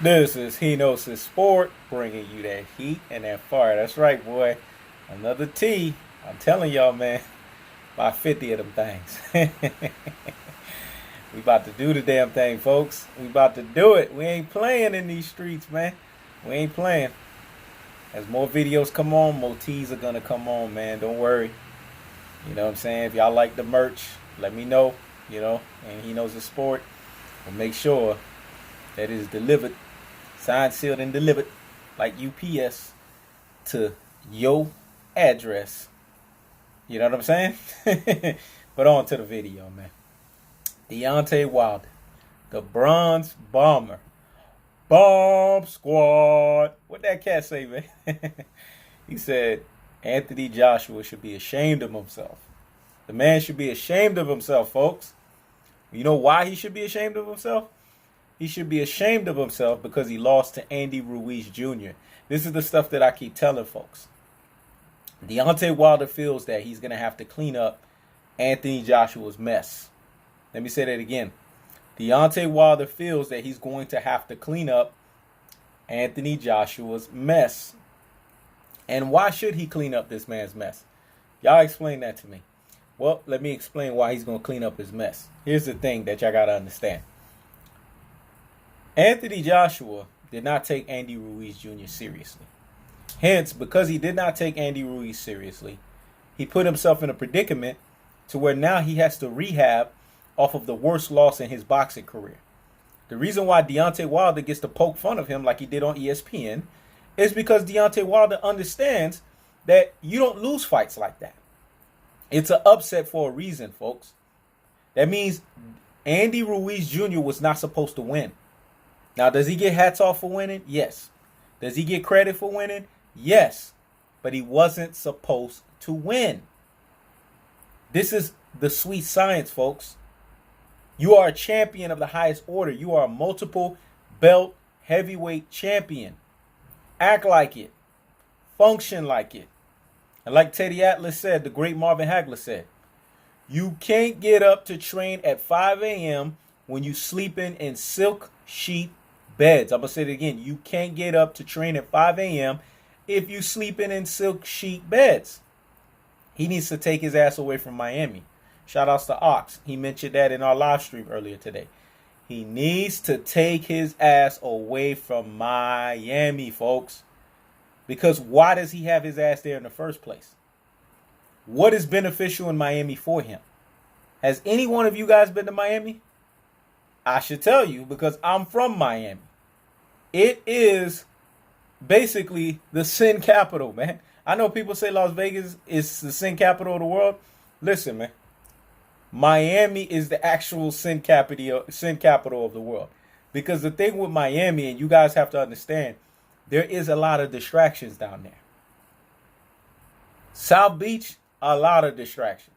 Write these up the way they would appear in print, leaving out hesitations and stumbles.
This is He Knows His Sport, bringing you that heat and that fire. That's right, boy. Another T. I'm telling y'all, man. About 50 of them things. We about to do the damn thing, folks. We about to do it. We ain't playing in these streets, man. We ain't playing. As more videos come on, more T's are going to come on, man. Don't worry. You know what I'm saying? If y'all like the merch, let me know, and He Knows His Sport. We'll make sure that it is delivered, signed, sealed, and delivered like UPS to your address. You know what I'm saying? But on to the video, man. Deontay Wilder, the Bronze Bomber. Bomb Squad. What that cat say, man? He said Anthony Joshua should be ashamed of himself. The man should be ashamed of himself, folks. You know why he should be ashamed of himself? He should be ashamed of himself because he lost to Andy Ruiz Jr. This is the stuff that I keep telling folks. Deontay Wilder feels that he's going to have to clean up Anthony Joshua's mess. Let me say that again. Deontay Wilder feels that he's going to have to clean up Anthony Joshua's mess. And why should he clean up this man's mess? Y'all explain that to me. Well, let me explain why he's going to clean up his mess. Here's the thing that y'all got to understand. Anthony Joshua did not take Andy Ruiz Jr. seriously. Hence, because he did not take Andy Ruiz seriously, he put himself in a predicament to where now he has to rehab off of the worst loss in his boxing career. The reason why Deontay Wilder gets to poke fun of him like he did on ESPN is because Deontay Wilder understands that you don't lose fights like that. It's an upset for a reason, folks. That means Andy Ruiz Jr. was not supposed to win. Now, does he get hats off for winning? Yes. Does he get credit for winning? Yes. But he wasn't supposed to win. This is the sweet science, folks. You are a champion of the highest order. You are a multiple belt heavyweight champion. Act like it. Function like it. And like Teddy Atlas said, the great Marvin Hagler said, you can't get up to train at 5 a.m. when you sleeping in silk sheet beds. I'm going to say it again. You can't get up to train at 5 a.m. if you sleeping in silk sheet beds. He needs to take his ass away from Miami. Shout outs to Ox. He mentioned that in our live stream earlier today. He needs to take his ass away from Miami, folks. Because why does he have his ass there in the first place? What is beneficial in Miami for him? Has any one of you guys been to Miami? I should tell you because I'm from Miami. It is basically the sin capital, man. I know people say Las Vegas is the sin capital of the world. Listen, man. Miami is the actual sin capital of the world. Because the thing with Miami, and you guys have to understand, there is a lot of distractions down there. South Beach, a lot of distractions.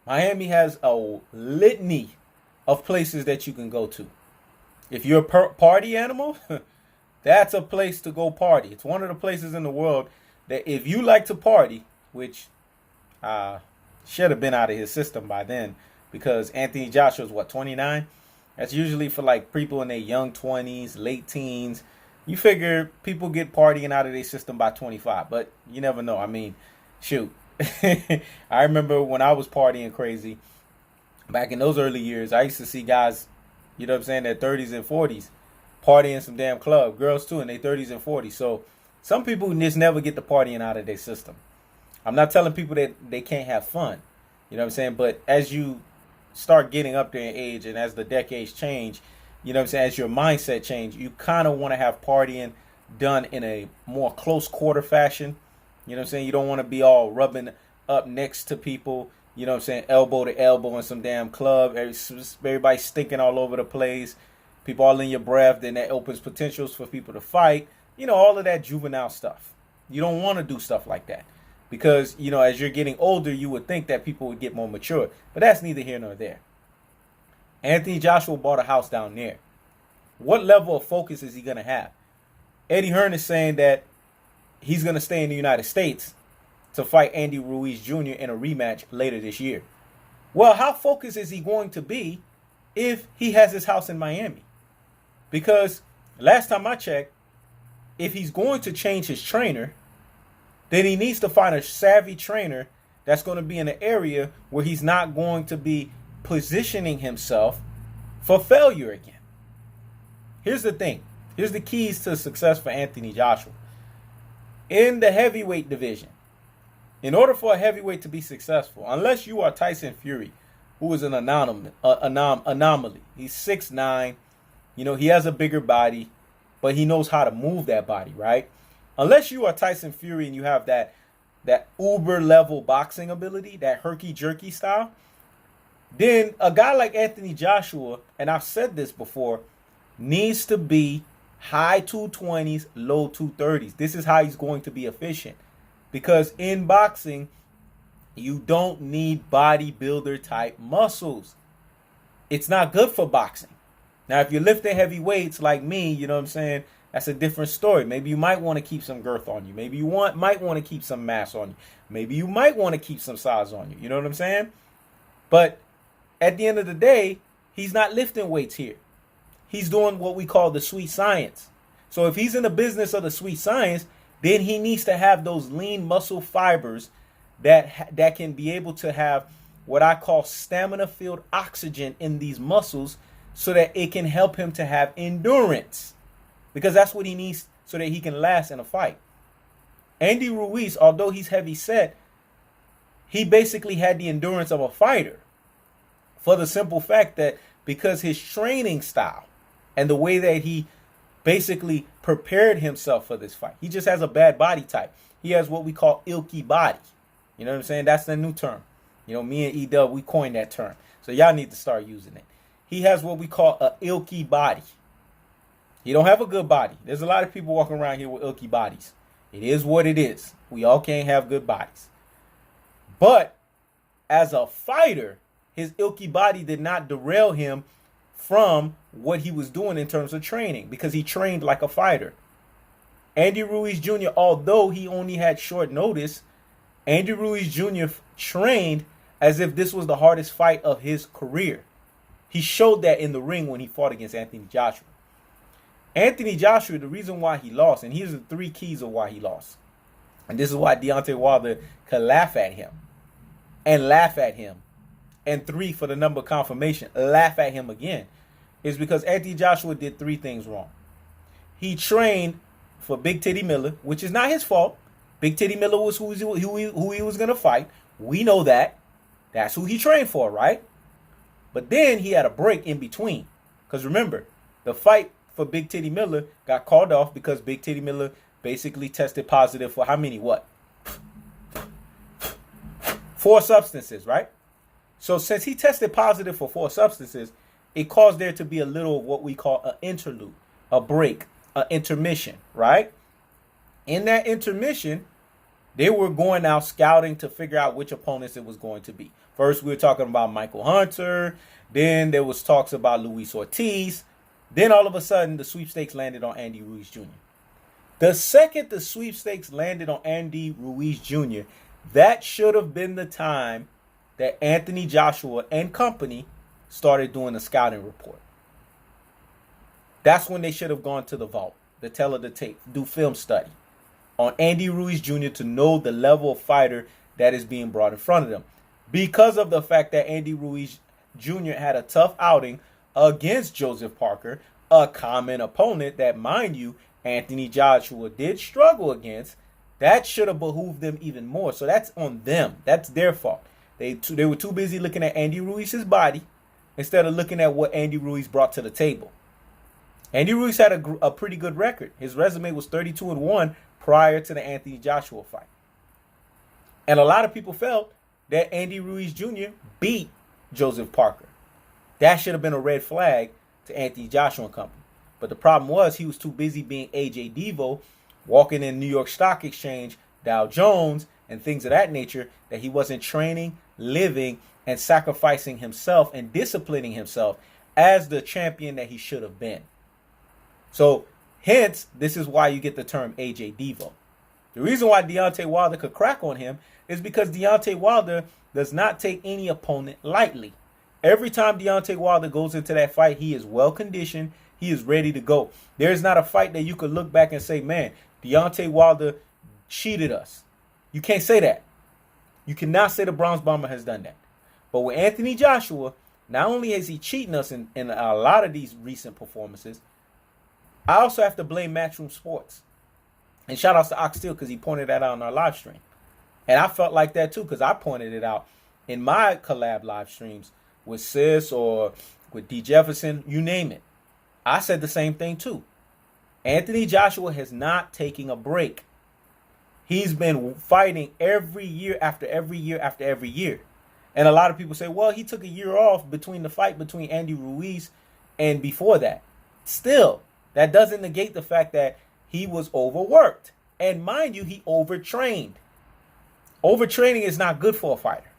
Miami has a litany of places that you can go to. If you're a party animal, that's a place to go party. It's one of the places in the world that if you like to party, which should have been out of his system by then, because Anthony Joshua's 29? That's usually for like people in their young 20s, late teens. You figure people get partying out of their system by 25, but you never know. I mean, shoot. I remember when I was partying crazy, back in those early years, I used to see guys, you know what I'm saying, their 30s and 40s, partying some damn club. Girls too in their 30s and 40s. So some people just never get the partying out of their system. I'm not telling people that they can't have fun. You know what I'm saying? But as you start getting up there in age and as the decades change, you know what I'm saying, as your mindset change, you kind of want to have partying done in a more close quarter fashion. You know what I'm saying? You don't want to be all rubbing up next to people, you know what I'm saying, elbow to elbow in some damn club. Everybody stinking all over the place. People all in your breath. Then that opens potentials for people to fight. You know, all of that juvenile stuff. You don't want to do stuff like that. Because, you know, as you're getting older, you would think that people would get more mature. But that's neither here nor there. Anthony Joshua bought a house down there. What level of focus is he going to have? Eddie Hearn is saying that he's going to stay in the United States to fight Andy Ruiz Jr. in a rematch later this year. Well, how focused is he going to be if he has his house in Miami? Because Last time I checked, if he's going to change his trainer, then he needs to find a savvy trainer that's going to be in an area where he's not going to be positioning himself for failure again. Here's the thing. Here's the keys to success for Anthony Joshua. In the heavyweight division, in order for a heavyweight to be successful, unless you are Tyson Fury, who is an anomaly. He's 6'9". He has a bigger body, but he knows how to move that body, right? Unless you are Tyson Fury and you have that uber level boxing ability, that herky-jerky style, then a guy like Anthony Joshua, and I've said this before, needs to be high 220s, low 230s. This is how he's going to be efficient. Because in boxing, you don't need bodybuilder type muscles. It's not good for boxing. Now, if you're lifting heavy weights like me, you know what I'm saying, that's a different story. Maybe you might want to keep some girth on you. Maybe you might want to keep some mass on you. Maybe you might want to keep some size on you. You know what I'm saying? But at the end of the day, he's not lifting weights here. He's doing what we call the sweet science. So if he's in the business of the sweet science, then he needs to have those lean muscle fibers that can be able to have what I call stamina-filled oxygen in these muscles so that it can help him to have endurance. Because that's what he needs so that he can last in a fight. Andy Ruiz, although he's heavy set, he basically had the endurance of a fighter. For the simple fact that because his training style and the way that he basically prepared himself for this fight, he just has a bad body type. He has what we call ilky body. You know what I'm saying? That's the new term. Me and E-Dub, we coined that term. So y'all need to start using it. He has what we call a ilky body. He don't have a good body. There's a lot of people walking around here with ilky bodies. It is what it is. We all can't have good bodies. But as a fighter, his ilky body did not derail him from what he was doing in terms of training because he trained like a fighter. Andy Ruiz Jr., although he only had short notice, Andy Ruiz Jr. trained as if this was the hardest fight of his career. He showed that in the ring when he fought against Anthony Joshua. Anthony Joshua, the reason why he lost, and here's the 3 keys of why he lost. And this is why Deontay Wilder could laugh at him. And laugh at him. And 3, for the number confirmation, laugh at him again. Is because Anthony Joshua did 3 things wrong. He trained for Big Titty Miller, which is not his fault. Big Titty Miller was who he was going to fight. We know that. That's who he trained for, right? But then he had a break in between. Because remember, the fight for Big Titty Miller got called off because Big Titty Miller basically tested positive for how many? 4 substances, right? So since he tested positive for 4 substances, it caused there to be a little what we call an interlude, a break, an intermission, right? In that intermission, they were going out scouting to figure out which opponents it was going to be. First, we were talking about Michael Hunter. Then there was talks about Luis Ortiz. Then all of a sudden, the sweepstakes landed on Andy Ruiz Jr. The second the sweepstakes landed on Andy Ruiz Jr., that should have been the time that Anthony Joshua and company started doing a scouting report. That's when they should have gone to the vault, the tell of the tape, do film study on Andy Ruiz Jr. to know the level of fighter that is being brought in front of them. Because of the fact that Andy Ruiz Jr. had a tough outing against Joseph Parker, a common opponent that, mind you, Anthony Joshua did struggle against, that should have behooved them even more. So that's on them. That's their fault. They were too busy looking at Andy Ruiz's body instead of looking at what Andy Ruiz brought to the table. Andy Ruiz had a pretty good record. His resume was 32-1 prior to the Anthony Joshua fight. And a lot of people felt that Andy Ruiz Jr. beat Joseph Parker. That should have been a red flag to Anthony Joshua and company. But the problem was he was too busy being AJ Devo, walking in New York Stock Exchange, Dow Jones, and things of that nature, that he wasn't training, living, and sacrificing himself and disciplining himself as the champion that he should have been. So, hence, this is why you get the term AJ Devo. The reason why Deontay Wilder could crack on him is because Deontay Wilder does not take any opponent lightly. Every time Deontay Wilder goes into that fight, he is well conditioned. He is ready to go. There's not a fight that you could look back and say, man, Deontay Wilder cheated us. You can't say that. You cannot say the Bronze Bomber has done that. But with Anthony Joshua, not only is he cheating us in a lot of these recent performances, I also have to blame Matchroom Sports. And shout outs to Ox Steel because he pointed that out on our live stream. And I felt like that too because I pointed it out in my collab live streams with Sis or with D. Jefferson, you name it. I said the same thing too. Anthony Joshua has not taken a break. He's been fighting every year after every year after every year. And a lot of people say, well, he took a year off between the fight between Andy Ruiz and before that. Still, that doesn't negate the fact that he was overworked. And mind you, he overtrained. Overtraining is not good for a fighter.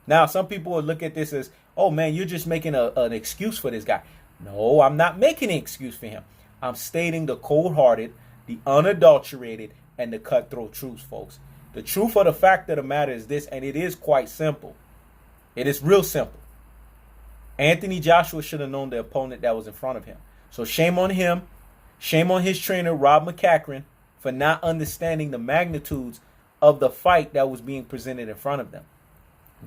Now, some people will look at this as, oh, man, you're just making an excuse for this guy. No, I'm not making an excuse for him. I'm stating the cold-hearted, the unadulterated, and the cutthroat truths, folks. The truth of the fact of the matter is this, and it is quite simple. It is real simple. Anthony Joshua should have known the opponent that was in front of him. So shame on him. Shame on his trainer, Rob McCachran, for not understanding the magnitudes of the fight that was being presented in front of them.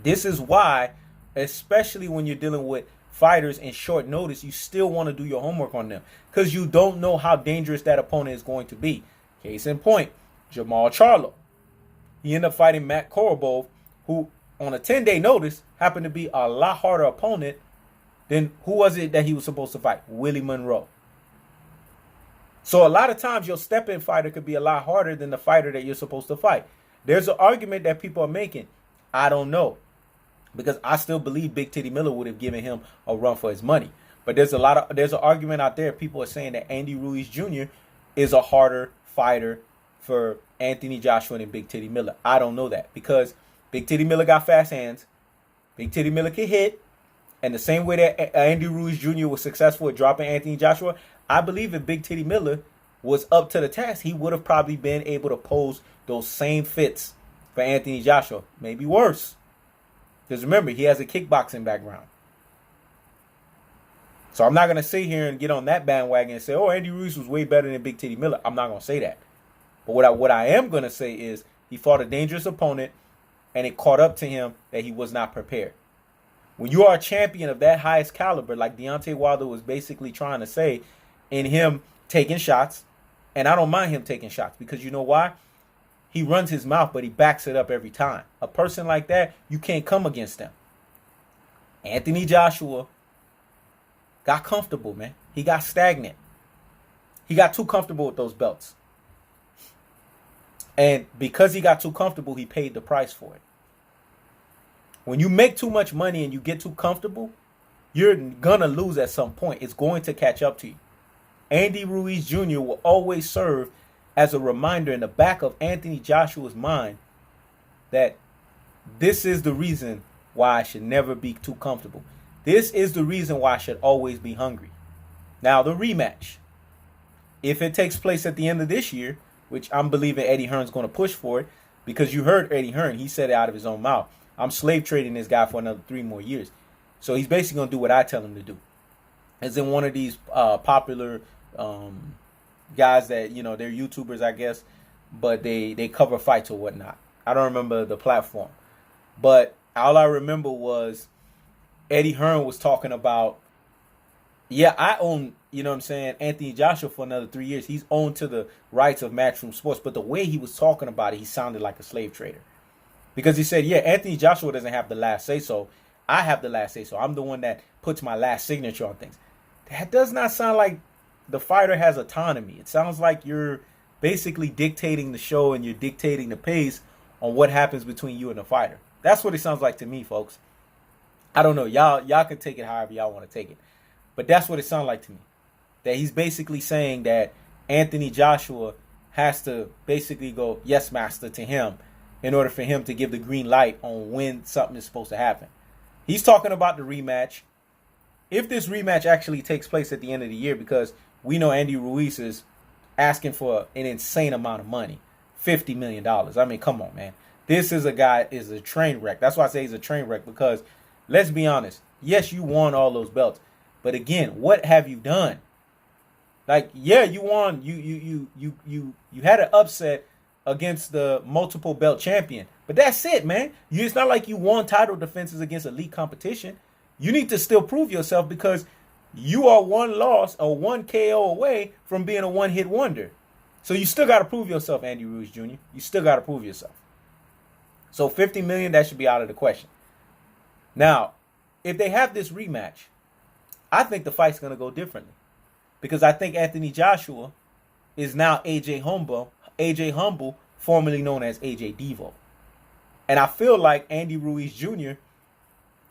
This is why, especially when you're dealing with fighters in short notice, you still want to do your homework on them because you don't know how dangerous that opponent is going to be. Case in point, Jamal Charlo. He ended up fighting Matt Korobov, who on a 10-day notice happened to be a lot harder opponent than who was it that he was supposed to fight? Willie Monroe. So a lot of times your step-in fighter could be a lot harder than the fighter that you're supposed to fight. There's an argument that people are making. I don't know. Because I still believe Big Titty Miller would have given him a run for his money. But there's an argument out there. People are saying that Andy Ruiz Jr. is a harder fighter for Anthony Joshua than Big Titty Miller. I don't know that because Big Titty Miller got fast hands. Big Titty Miller can hit. And the same way that Andy Ruiz Jr. was successful at dropping Anthony Joshua, I believe if Big Titty Miller was up to the task, he would have probably been able to pose those same fits for Anthony Joshua. Maybe worse. Because remember, he has a kickboxing background. So I'm not going to sit here and get on that bandwagon and say, oh, Andy Ruiz was way better than Big Titty Miller. I'm not going to say that. But what I am going to say is he fought a dangerous opponent and it caught up to him that he was not prepared. When you are a champion of that highest caliber, like Deontay Wilder was basically trying to say in him taking shots, and I don't mind him taking shots because you know why? He runs his mouth, but he backs it up every time. A person like that, you can't come against them. Anthony Joshua got comfortable, man. He got stagnant. He got too comfortable with those belts. And because he got too comfortable, he paid the price for it. When you make too much money and you get too comfortable, you're going to lose at some point. It's going to catch up to you. Andy Ruiz Jr. will always serve as a reminder in the back of Anthony Joshua's mind that this is the reason why I should never be too comfortable. This is the reason why I should always be hungry. Now, the rematch. If it takes place at the end of this year, which I'm believing Eddie Hearn's going to push for it, because you heard Eddie Hearn, he said it out of his own mouth. I'm slave trading this guy for another 3 more years. So he's basically going to do what I tell him to do. As in one of these popular guys that, you know, they're YouTubers, I guess, but they cover fights or whatnot. I don't remember the platform. But all I remember was Eddie Hearn was talking about, yeah, I own, you know what I'm saying, Anthony Joshua for another 3 years. He's owned to the rights of Matchroom Sports. But the way he was talking about it, he sounded like a slave trader. Because he said, yeah, Anthony Joshua doesn't have the last say-so. I have the last say-so. I'm the one that puts my last signature on things. That does not sound like the fighter has autonomy. It sounds like you're basically dictating the show and you're dictating the pace on what happens between you and the fighter. That's what it sounds like to me, folks. I don't know. Y'all can take it however y'all want to take it. But that's what it sounds like to me. That he's basically saying that Anthony Joshua has to basically go, yes, master, to him in order for him to give the green light on when something is supposed to happen. He's talking about the rematch. If this rematch actually takes place at the end of the year, because we know Andy Ruiz is asking for an insane amount of money, $50 million. I mean, come on, man. This is a guy, is a train wreck. That's why I say he's a train wreck, because let's be honest. Yes, you won all those belts. But again, what have you done? Like, yeah, you won. You had an upset against the multiple belt champion. But that's it, man. It's not like you won title defenses against elite competition. You need to still prove yourself because you are one loss or one KO away from being a one-hit wonder. So you still got to prove yourself, Andy Ruiz Jr. You still got to prove yourself. So $50 million, that should be out of the question. Now, if they have this rematch, I think the fight's going to go differently. Because I think Anthony Joshua is now AJ Humble, formerly known as AJ Devo. And I feel like Andy Ruiz Jr.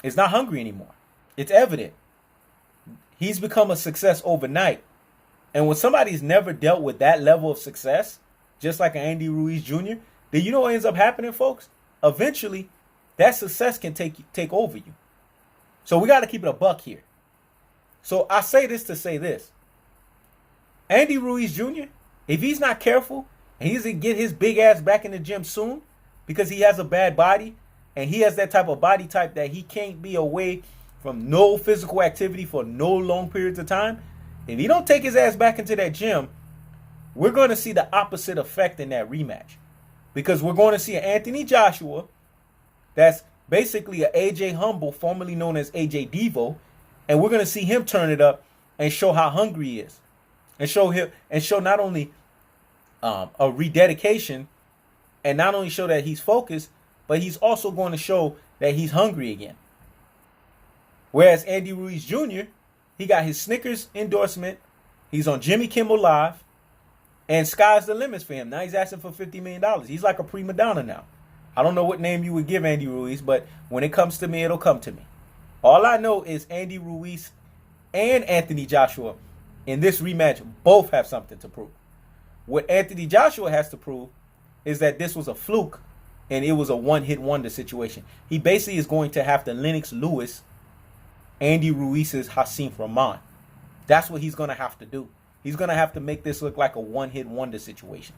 is not hungry anymore. It's evident. He's become a success overnight. And when somebody's never dealt with that level of success, just like an Andy Ruiz Jr., then you know what ends up happening, folks? Eventually, that success can take over you. So we got to keep it a buck here. So I say this to say this. Andy Ruiz Jr., if he's not careful and he doesn't get his big ass back in the gym soon because he has a bad body and he has that type of body type that he can't be away from no physical activity for no long periods of time, if he don't take his ass back into that gym, we're going to see the opposite effect in that rematch. Because we're going to see an Anthony Joshua that's basically an AJ Humble, formerly known as AJ Devo, and we're going to see him turn it up and show how hungry he is. And show not only a rededication and not only show that he's focused, but he's also going to show that he's hungry again. Whereas Andy Ruiz Jr., he got his Snickers endorsement. He's on Jimmy Kimmel Live. And sky's the limits for him. Now he's asking for $50 million. He's like a prima donna now. I don't know what name you would give Andy Ruiz, but when it comes to me, it'll come to me. All I know is Andy Ruiz and Anthony Joshua in this rematch both have something to prove. What Anthony Joshua has to prove is that this was a fluke and it was a one-hit wonder situation. He basically is going to have to Lennox Lewis Andy Ruiz's Hasim Rahman. That's what he's going to have to do. He's going to have to make this look like a one-hit wonder situation.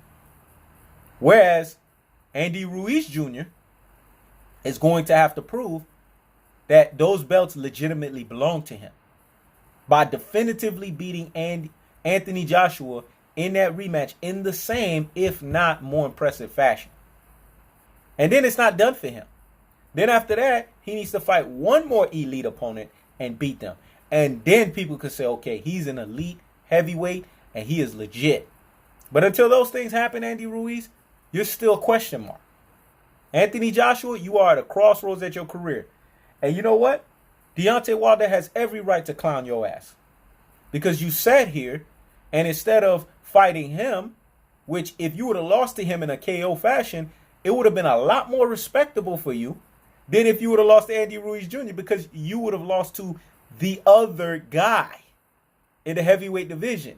Whereas Andy Ruiz Jr. is going to have to prove that those belts legitimately belong to him by definitively beating Anthony Joshua in that rematch in the same, if not more impressive fashion. And then it's not done for him. Then after that, he needs to fight one more elite opponent and beat them. And then people could say, okay, he's an elite heavyweight and he is legit. But until those things happen, Andy Ruiz, you're still a question mark. Anthony Joshua, you are at a crossroads at your career. And you know what? Deontay Wilder has every right to clown your ass. Because you sat here and instead of fighting him, which if you would have lost to him in a KO fashion, it would have been a lot more respectable for you than if you would have lost to Andy Ruiz Jr. because you would have lost to the other guy in the heavyweight division.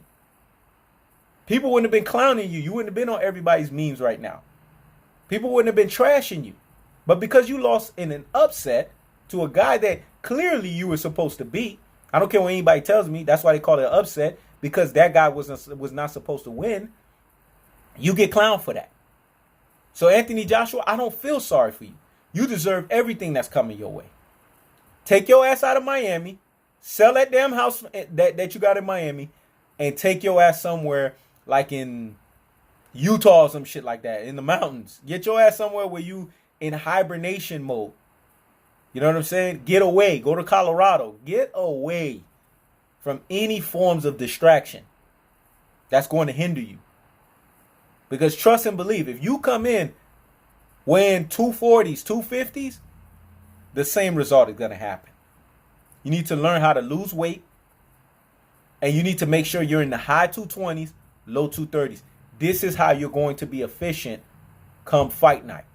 People wouldn't have been clowning you. You wouldn't have been on everybody's memes right now. People wouldn't have been trashing you. But because you lost in an upset to a guy that clearly you were supposed to beat, I don't care what anybody tells me, that's why they call it an upset, because that guy was not supposed to win, you get clowned for that. So Anthony Joshua, I don't feel sorry for you. You deserve everything that's coming your way. Take your ass out of Miami, sell that damn house that you got in Miami, and take your ass somewhere like in Utah or some shit like that, in the mountains. Get your ass somewhere where you in hibernation mode. You know what I'm saying? Get away. Go to Colorado. Get away from any forms of distraction that's going to hinder you. Because trust and believe, if you come in weighing 240s, 250s, the same result is going to happen. You need to learn how to lose weight. And you need to make sure you're in the high 220s, low 230s. This is how you're going to be efficient come fight night.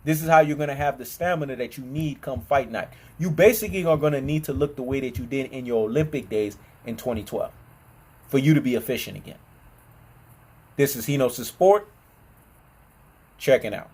This is how you're going to have the stamina that you need come fight night. You basically are going to need to look the way that you did in your Olympic days in 2012 for you to be efficient again. This is Hinos' Sport. Checking out.